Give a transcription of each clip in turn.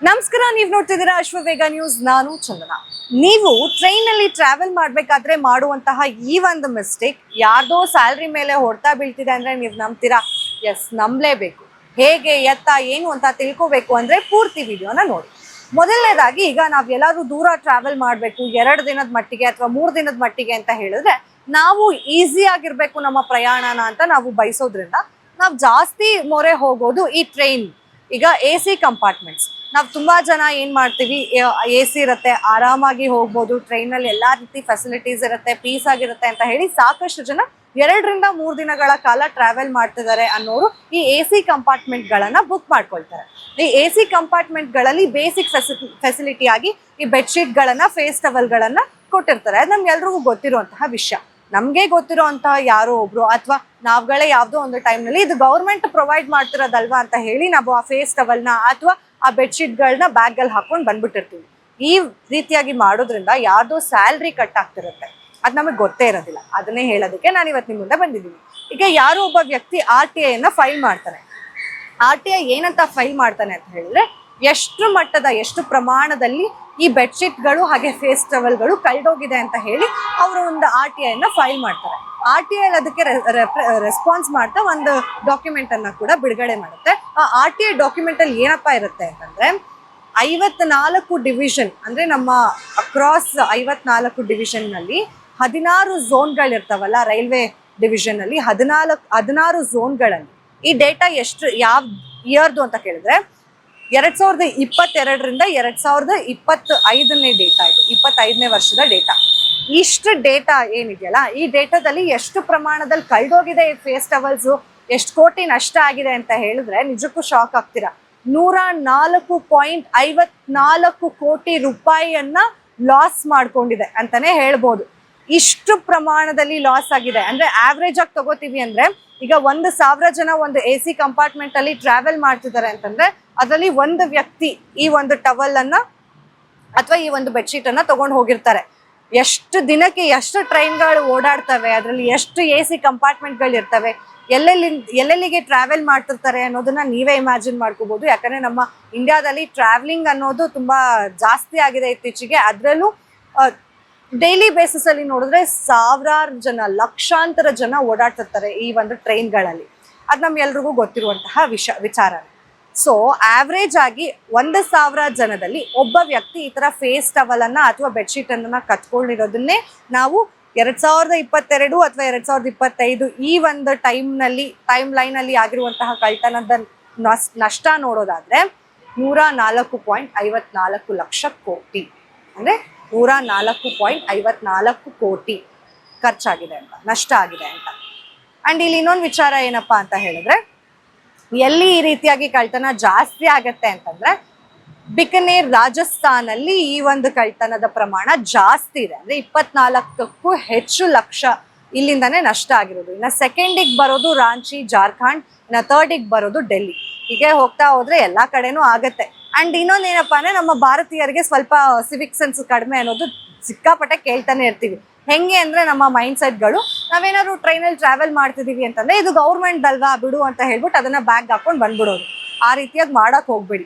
ನಮಸ್ಕಾರ, ನೀವು ನೋಡ್ತಿದ್ದೀರಾ ಅಶ್ವವೇಗ ನ್ಯೂಸ್. ನಾನು ಚಂದನ. ನೀವು ಟ್ರೈನ್ ಅಲ್ಲಿ ಟ್ರಾವೆಲ್ ಮಾಡ್ಬೇಕಾದ್ರೆ ಮಾಡುವಂತಹ ಈ ಒಂದು ಮಿಸ್ಟೇಕ್ ಯಾರ್ದೋ ಸ್ಯಾಲ್ರಿ ಮೇಲೆ ಹೊಡ್ತಾ ಬೀಳ್ತಿದೆ ಅಂದ್ರೆ ನೀವು ನಂಬ್ತೀರಾ? ಎಸ್, ನಂಬಲೇಬೇಕು. ಹೇಗೆ ಎತ್ತ ಏನು ಅಂತ ತಿಳ್ಕೋಬೇಕು ಅಂದ್ರೆ ಪೂರ್ತಿ ವಿಡಿಯೋನ ನೋಡಿ. ಮೊದಲನೇದಾಗಿ, ಈಗ ನಾವ್ ಎಲ್ಲಾದ್ರೂ ದೂರ ಟ್ರಾವೆಲ್ ಮಾಡ್ಬೇಕು 2 ದಿನದ ಮಟ್ಟಿಗೆ ಅಥವಾ 3 ದಿನದ ಮಟ್ಟಿಗೆ ಅಂತ ಹೇಳಿದ್ರೆ, ನಾವು ಈಸಿ ಆಗಿರ್ಬೇಕು ನಮ್ಮ ಪ್ರಯಾಣನ ಅಂತ ನಾವು ಬಯಸೋದ್ರಿಂದ ನಾವು ಜಾಸ್ತಿ ಮೊರೆ ಹೋಗೋದು ಈ ಟ್ರೈನ್. ಈಗ AC ಕಂಪಾರ್ಟ್ಮೆಂಟ್ಸ್, ನಾವು ತುಂಬಾ ಜನ ಏನ್ ಮಾಡ್ತೀವಿ, AC ಇರುತ್ತೆ, ಆರಾಮಾಗಿ ಹೋಗ್ಬೋದು, ಟ್ರೈನಲ್ಲಿ ಎಲ್ಲಾ ರೀತಿ ಫೆಸಿಲಿಟೀಸ್ ಇರುತ್ತೆ, ಪೀಸ್ ಆಗಿರುತ್ತೆ ಅಂತ ಹೇಳಿ ಸಾಕಷ್ಟು ಜನ 2 ರಿಂದ 3 ದಿನಗಳ ಕಾಲ ಟ್ರಾವೆಲ್ ಮಾಡ್ತಿದ್ದಾರೆ ಅನ್ನೋರು ಈ AC ಕಂಪಾರ್ಟ್ಮೆಂಟ್ ಗಳನ್ನ ಬುಕ್ ಮಾಡ್ಕೊಳ್ತಾರೆ. ಈ AC ಕಂಪಾರ್ಟ್ಮೆಂಟ್ ಗಳಲ್ಲಿ ಬೇಸಿಕ್ ಫೆಸಿಲಿಟಿ ಆಗಿ ಈ ಬೆಡ್ಶೀಟ್ ಗಳನ್ನ, ಫೇಸ್ ಟವಲ್ ಗಳನ್ನ ಕೊಟ್ಟಿರ್ತಾರೆ. ಅದು ನಮ್ಗೆಲ್ರಿಗೂ ಗೊತ್ತಿರುವಂತಹ ವಿಷಯ. ನಮ್ಗೆ ಗೊತ್ತಿರುವಂತಹ ಯಾರೋ ಒಬ್ರು ಅಥವಾ ನಾವ್ಗಳೇ ಯಾವ್ದೋ ಒಂದು ಟೈಮ್ ನಲ್ಲಿ ಇದು ಗೌರ್ಮೆಂಟ್ ಪ್ರೊವೈಡ್ ಮಾಡ್ತಿರೋದಲ್ವಾ ಅಂತ ಹೇಳಿ ನಾವು ಆ ಫೇಸ್ ಟವಲ್ನ ಅಥವಾ ಆ ಬೆಡ್ಶೀಟ್ ಗಳನ್ನ ಬ್ಯಾಗ್ ಅಲ್ಲಿ ಹಾಕೊಂಡು ಬಂದ್ಬಿಟ್ಟಿರ್ತೀವಿ. ಈ ರೀತಿಯಾಗಿ ಮಾಡೋದ್ರಿಂದ ಯಾರ್ದೋ ಸ್ಯಾಲ್ರಿ ಕಟ್ ಆಗ್ತಿರುತ್ತೆ, ಅದು ನಮಗೆ ಗೊತ್ತೇ ಇರೋದಿಲ್ಲ. ಅದನ್ನೇ ಹೇಳೋದಕ್ಕೆ ನಾನು ಇವತ್ತು ನಿಮ್ಮ ಮುಂದೆ ಬಂದಿದ್ದೀನಿ. ಈಗ ಯಾರೋ ಒಬ್ಬ ವ್ಯಕ್ತಿ RTI ಫೈಲ್ ಮಾಡ್ತಾನೆ. RTI ಏನಂತ ಫೈಲ್ ಮಾಡ್ತಾನೆ ಅಂತ ಹೇಳಿದ್ರೆ, ಎಷ್ಟು ಪ್ರಮಾಣದಲ್ಲಿ ಈ ಬೆಡ್ಶೀಟ್ಗಳು ಹಾಗೆ ಫೇಸ್ ಟವಲ್ಗಳು ಕಳೆದೋಗಿದೆ ಅಂತ ಹೇಳಿ ಅವರು ಒಂದು RTI ಫೈಲ್ ಮಾಡ್ತಾರೆ. RTI ಅದಕ್ಕೆ ರೆಸ್ಪಾನ್ಸ್ ಮಾಡ್ತಾ ಒಂದು ಡಾಕ್ಯುಮೆಂಟ್ ಅನ್ನ ಕೂಡ ಬಿಡುಗಡೆ ಮಾಡುತ್ತೆ. ಆ RTI ಡಾಕ್ಯುಮೆಂಟ್ ಅಲ್ಲಿ ಏನಪ್ಪಾ ಇರುತ್ತೆ ಅಂತಂದ್ರೆ, 54 ಡಿವಿಷನ್ ಅಂದ್ರೆ ನಮ್ಮ ಅಕ್ರಾಸ್ 54 ಡಿವಿಷನ್ ನಲ್ಲಿ 16 ಝೋನ್ಗಳಿರ್ತಾವಲ್ಲ ರೈಲ್ವೆ ಡಿವಿಷನ್ ಅಲ್ಲಿ, 16 ಝೋನ್ಗಳಲ್ಲಿ ಈ ಡೇಟಾ ಯಾವ ಇಯರ್ದು ಅಂತ ಕೇಳಿದ್ರೆ 2022 ರಿಂದ 2025ನೇ ಡೇಟಾ. ಇದು 25ನೇ ವರ್ಷದ ಡೇಟಾ. ಇಷ್ಟು ಡೇಟಾ ಏನಿದೆಯಲ್ಲ, ಈ ಡೇಟಾದಲ್ಲಿ ಎಷ್ಟು ಪ್ರಮಾಣದಲ್ಲಿ ಕಳೆದೋಗಿದೆ ಈ ಫೇಸ್ ಟವಲ್ಸ್, ಎಷ್ಟು ಕೋಟಿ ನಷ್ಟ ಆಗಿದೆ ಅಂತ ಹೇಳಿದ್ರೆ ನಿಜಕ್ಕೂ ಶಾಕ್ ಆಗ್ತೀರಾ. 104.54 ಕೋಟಿ ರೂಪಾಯಿಯನ್ನ ಲಾಸ್ ಮಾಡ್ಕೊಂಡಿದೆ ಅಂತಾನೆ ಹೇಳ್ಬೋದು. ಇಷ್ಟು ಪ್ರಮಾಣದಲ್ಲಿ ಲಾಸ್ ಆಗಿದೆ ಅಂದ್ರೆ, ಆವ್ರೇಜ್ ಆಗಿ ತಗೋತೀವಿ ಅಂದ್ರೆ, ಈಗ 1,000 ಜನ ಒಂದು AC ಕಂಪಾರ್ಟ್ಮೆಂಟ್ ಅಲ್ಲಿ ಟ್ರಾವೆಲ್ ಮಾಡ್ತಿದ್ದಾರೆ ಅಂತಂದ್ರೆ ಅದರಲ್ಲಿ ಒಂದು ವ್ಯಕ್ತಿ ಈ ಒಂದು ಟವಲ್ ಅನ್ನ ಅಥವಾ ಈ ಒಂದು ಬೆಡ್ಶೀಟ್ ಅನ್ನ ತಗೊಂಡು ಹೋಗಿರ್ತಾರೆ. ಎಷ್ಟು ದಿನಕ್ಕೆ ಎಷ್ಟು ಟ್ರೈನ್ಗಳು ಓಡಾಡ್ತವೆ, ಅದರಲ್ಲಿ ಎಷ್ಟು AC ಕಂಪಾರ್ಟ್ಮೆಂಟ್ಗಳು ಇರ್ತವೆ, ಎಲ್ಲೆಲ್ಲಿಗೆ ಟ್ರಾವೆಲ್ ಮಾಡ್ತಿರ್ತಾರೆ ಅನ್ನೋದನ್ನ ನೀವೇ ಇಮ್ಯಾಜಿನ್ ಮಾಡ್ಕೋಬಹುದು. ಯಾಕಂದ್ರೆ ನಮ್ಮ ಇಂಡಿಯಾದಲ್ಲಿ ಟ್ರಾವೆಲಿಂಗ್ ಅನ್ನೋದು ತುಂಬಾ ಜಾಸ್ತಿ ಆಗಿದೆ ಇತ್ತೀಚೆಗೆ. ಅದರಲ್ಲೂ ಡೈಲಿ ಬೇಸಿಸ್ ಅಲ್ಲಿ ನೋಡಿದ್ರೆ ಸಾವಿರಾರು ಜನ, ಲಕ್ಷಾಂತರ ಜನ ಓಡಾಡ್ತಿರ್ತಾರೆ ಈ ಒಂದು ಟ್ರೈನ್ಗಳಲ್ಲಿ. ಅದು ನಮ್ಗೆಲ್ರಿಗೂ ಗೊತ್ತಿರುವಂತಹ ವಿಚಾರ. ಸೊ ಆವ್ರೇಜ್ ಆಗಿ 1,000 ಜನದಲ್ಲಿ ಒಬ್ಬ ವ್ಯಕ್ತಿ ಈ ತರ ಫೇಸ್ ಟವಲ್ ಅನ್ನ ಅಥವಾ ಬೆಡ್ಶೀಟ್ ಅನ್ನ ಕತ್ಕೊಂಡಿರೋದನ್ನೇ ನಾವು 2022 ಅಥವಾ 2025 ಈ ಒಂದು ಟೈಮ್ ಲೈನ್ ಅಲ್ಲಿ ಆಗಿರುವಂತಹ ಕಳ್ತನದ ನಷ್ಟ ನೋಡೋದಾದ್ರೆ 104.54 ಲಕ್ಷ ಕೋಟಿ, ಅಂದ್ರೆ 104.54 ಕೋಟಿ ಖರ್ಚಾಗಿದೆ ಅಂತ, ನಷ್ಟ ಆಗಿದೆ ಅಂತ. ಅಂಡ್ ಇಲ್ಲಿ ಇನ್ನೊಂದು ವಿಚಾರ ಏನಪ್ಪಾ ಅಂತ ಹೇಳಿದ್ರೆ, ಎಲ್ಲಿ ಈ ರೀತಿಯಾಗಿ ಕಳ್ತನ ಜಾಸ್ತಿ ಆಗತ್ತೆ ಅಂತಂದ್ರೆ ಬಿಕನೇರ್, ರಾಜಸ್ಥಾನಲ್ಲಿ ಈ ಒಂದು ಕಳ್ತನದ ಪ್ರಮಾಣ ಜಾಸ್ತಿ ಇದೆ. ಅಂದ್ರೆ 24ಕ್ಕೂ ಹೆಚ್ಚು ಲಕ್ಷ ಇಲ್ಲಿಂದಾನೇ ನಷ್ಟ ಆಗಿರೋದು. ಇನ್ನ ಸೆಕೆಂಡಿಗೆ ಬರೋದು ರಾಂಚಿ, ಜಾರ್ಖಂಡ್, ಇನ್ನ ಥರ್ಡಿಗೆ ಬರೋದು ಡೆಲ್ಲಿ. ಹೀಗೆ ಹೋಗ್ತಾ ಹೋದ್ರೆ ಎಲ್ಲಾ ಕಡೆನೂ ಆಗತ್ತೆ. ಅಂಡ್ ಇನ್ನೊಂದೇನಪ್ಪಾ ಅಂದ್ರೆ, ನಮ್ಮ ಭಾರತೀಯರಿಗೆ ಸ್ವಲ್ಪ ಸಿವಿಕ್ ಸೆನ್ಸ್ ಕಡಿಮೆ ಅನ್ನೋದು ಸಿಕ್ಕಾಪಟ್ಟೆ ಕೇಳ್ತಾನೆ ಇರ್ತೀವಿ. ಹೆಂಗೆ ಅಂದ್ರೆ, ನಮ್ಮ ಮೈಂಡ್ ಸೆಟ್ಗಳು, ನಾವೇನಾದ್ರು ಟ್ರೈನಲ್ಲಿ ಟ್ರಾವೆಲ್ ಮಾಡ್ತಿದೀವಿ ಅಂತಂದ್ರೆ ಇದು ಗೌರ್ಮೆಂಟ್ ಅಲ್ವಾ ಬಿಡು ಅಂತ ಹೇಳ್ಬಿಟ್ಟು ಅದನ್ನ ಬ್ಯಾಗ್ ಹಾಕೊಂಡು ಬಂದ್ಬಿಡೋದು. ಆ ರೀತಿಯಾಗಿ ಮಾಡಕ್ ಹೋಗ್ಬೇಡಿ.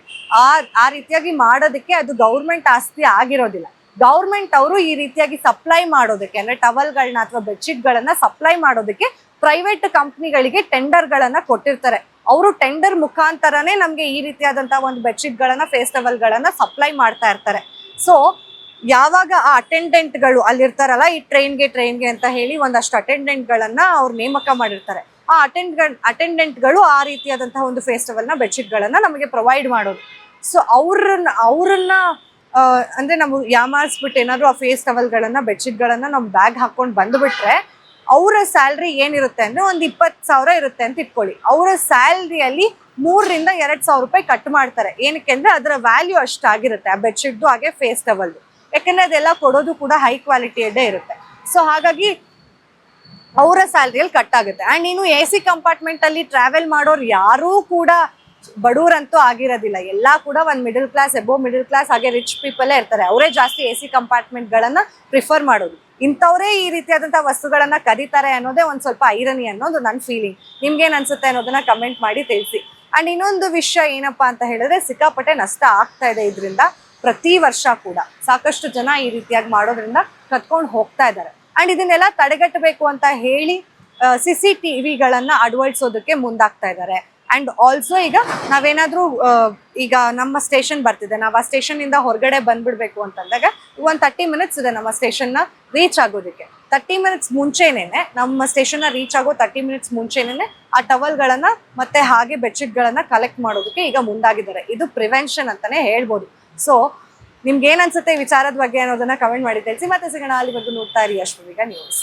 ಆ ರೀತಿಯಾಗಿ ಮಾಡೋದಕ್ಕೆ ಅದು ಗೌರ್ಮೆಂಟ್ ಆಸ್ತಿ ಆಗಿರೋದಿಲ್ಲ. ಗೌರ್ಮೆಂಟ್ ಅವರು ಈ ರೀತಿಯಾಗಿ ಸಪ್ಲೈ ಮಾಡೋದಕ್ಕೆ, ಅಂದ್ರೆ ಟವಲ್ಗಳನ್ನ ಅಥವಾ ಬೆಡ್ಶೀಟ್ ಗಳನ್ನ ಸಪ್ಲೈ ಮಾಡೋದಕ್ಕೆ ಪ್ರೈವೇಟ್ ಕಂಪ್ನಿಗಳಿಗೆ ಟೆಂಡರ್ಗಳನ್ನ ಕೊಟ್ಟಿರ್ತಾರೆ. ಅವರು ಟೆಂಡರ್ ಮುಖಾಂತರನೇ ನಮ್ಗೆ ಈ ರೀತಿಯಾದಂತಹ ಒಂದು ಬೆಡ್ಶೀಟ್ ಗಳನ್ನ, ಫೇಸ್ ಟವಲ್ ಗಳನ್ನ ಸಪ್ಲೈ ಮಾಡ್ತಾ ಇರ್ತಾರೆ. ಸೊ ಯಾವಾಗ ಆ ಅಟೆಂಡೆಂಟ್ಗಳು ಅಲ್ಲಿರ್ತಾರಲ್ಲ, ಈ ಟ್ರೈನ್ಗೆ ಅಂತ ಹೇಳಿ ಒಂದಷ್ಟು ಅಟೆಂಡೆಂಟ್ಗಳನ್ನ ಅವ್ರು ನೇಮಕ ಮಾಡಿರ್ತಾರೆ. ಆ ಅಟೆಂಡೆಂಟ್ಗಳು ಆ ರೀತಿಯಾದಂತಹ ಒಂದು ಫೇಸ್ ಟವಲ್ನ, ಬೆಡ್ಶೀಟ್ ಗಳನ್ನ ನಮಗೆ ಪ್ರೊವೈಡ್ ಮಾಡೋದು. ಸೊ ಅವ್ರನ್ನ ಅಂದ್ರೆ ನಾವು ಯಾಮಾರಿಸ್ಬಿಟ್ಟು ಏನಾದ್ರು ಆ ಫೇಸ್ ಟವಲ್ ಗಳನ್ನ, ಬೆಡ್ಶೀಟ್ ಗಳನ್ನ ನಮ್ ಬ್ಯಾಗ್ ಹಾಕೊಂಡು ಬಂದ್ಬಿಟ್ರೆ ಅವರ ಸ್ಯಾಲ್ರಿ ಏನಿರುತ್ತೆ ಅಂದ್ರೆ ಒಂದು 20,000 ಇರುತ್ತೆ ಅಂತ ಇಟ್ಕೊಳ್ಳಿ. ಅವರ ಸ್ಯಾಲ್ರಿಯಲ್ಲಿ 3 ರಿಂದ 2,000 ರೂಪಾಯಿ ಕಟ್ ಮಾಡ್ತಾರೆ. ಏನಕ್ಕೆ ಅಂದ್ರೆ ಅದರ ವ್ಯಾಲ್ಯೂ ಅಷ್ಟಾಗಿರುತ್ತೆ ಆ ಬೆಡ್ಶೀಟ್ದು ಹಾಗೆ ಫೇಸ್ ಟವಲ್ದು. ಯಾಕಂದ್ರೆ ಅದೆಲ್ಲ ಕೊಡೋದು ಕೂಡ ಹೈ ಕ್ವಾಲಿಟಿಯದ್ದೇ ಇರುತ್ತೆ. ಸೊ ಹಾಗಾಗಿ ಅವರ ಸ್ಯಾಲ್ರಿಯಲ್ಲಿ ಕಟ್ ಆಗುತ್ತೆ. ಅಂಡ್ ಇನ್ನು AC ಕಂಪಾರ್ಟ್ಮೆಂಟ್ ಅಲ್ಲಿ ಟ್ರಾವೆಲ್ ಮಾಡೋರು ಯಾರೂ ಕೂಡ ಬಡವರಂತೂ ಆಗಿರೋದಿಲ್ಲ. ಎಲ್ಲಾ ಕೂಡ ಒಂದು middle class, above middle class ಹಾಗೆ ರಿಚ್ ಪೀಪಲ್ ಇರ್ತಾರೆ. ಅವರೇ ಜಾಸ್ತಿ AC ಕಂಪಾರ್ಟ್ಮೆಂಟ್ ಗಳನ್ನ ಪ್ರಿಫರ್ ಮಾಡೋದು. ಇಂಥವರೇ ಈ ರೀತಿಯಾದಂತಹ ವಸ್ತುಗಳನ್ನ ಕದೀತಾರೆ ಅನ್ನೋದೇ ಒಂದ್ ಸ್ವಲ್ಪ ಐರನಿ ಅನ್ನೋದು ನನ್ನ ಫೀಲಿಂಗ್. ನಿಮ್ಗೇನ್ ಅನ್ಸುತ್ತೆ ಅನ್ನೋದನ್ನ ಕಮೆಂಟ್ ಮಾಡಿ ತಿಳಿಸಿ. ಅಂಡ್ ಇನ್ನೊಂದು ವಿಷಯ ಏನಪ್ಪಾ ಅಂತ ಹೇಳಿದ್ರೆ ಸಿಕ್ಕಾಪಟ್ಟೆ ನಷ್ಟ ಆಗ್ತಾ ಇದೆ ಇದರಿಂದ. ಪ್ರತಿ ವರ್ಷ ಕೂಡ ಸಾಕಷ್ಟು ಜನ ಈ ರೀತಿಯಾಗಿ ಮಾಡೋದ್ರಿಂದ ಕತ್ಕೊಂಡು ಹೋಗ್ತಾ ಇದ್ದಾರೆ. ಅಂಡ್ ಇದನ್ನೆಲ್ಲ ತಡೆಗಟ್ಟಬೇಕು ಅಂತ ಹೇಳಿ CCTVಗಳನ್ನ ಅಳವಡಿಸೋದಕ್ಕೆ ಮುಂದಾಗ್ತಾ ಇದ್ದಾರೆ. ಅಂಡ್ ಆಲ್ಸೋ ಈಗ ನಾವೇನಾದ್ರೂ ಈಗ ನಮ್ಮ ಸ್ಟೇಷನ್ ಬರ್ತಿದೆ, ನಾವು ಆ ಸ್ಟೇಷನ್ ಇಂದ ಹೊರಗಡೆ ಬಂದ್ಬಿಡ್ಬೇಕು ಅಂತಂದಾಗ ಒಂದು 30 ಮಿನಿಟ್ಸ್ ಇದೆ ನಮ್ಮ ಸ್ಟೇಷನ್ ನ ರೀಚ್ ಆಗೋದಕ್ಕೆ. 30 ಮಿನಿಟ್ಸ್ ಮುಂಚೆನೇನೆ, ನಮ್ಮ ಸ್ಟೇಷನ್ ನ ರೀಚ್ ಆಗೋ 30 ಮಿನಿಟ್ಸ್ ಮುಂಚೆನೇನೆ ಆ ಟವಲ್ಗಳನ್ನ ಮತ್ತೆ ಹಾಗೆ ಬೆಡ್ಶೀಟ್ ಗಳನ್ನ ಕಲೆಕ್ಟ್ ಮಾಡೋದಕ್ಕೆ ಈಗ ಮುಂದಾಗಿದ್ದಾರೆ. ಇದು ಪ್ರಿವೆನ್ಷನ್ ಅಂತಾನೆ ಹೇಳ್ಬೋದು. ಸೊ ನಿಮ್ಗೆ ಏನ್ ಅನ್ಸುತ್ತೆ ಈ ವಿಚಾರದ ಬಗ್ಗೆ ಅನ್ನೋದನ್ನ ಕಮೆಂಟ್ ಮಾಡಿ ತಿಳಿಸಿ. ಮತ್ತೆ ಸಿಗೋಣ, ಅಲ್ಲಿವರೆಗೂ ನೋಡ್ತಾ ಇರಿ ಅಶ್ವವೇಗ ನ್ಯೂಸ್.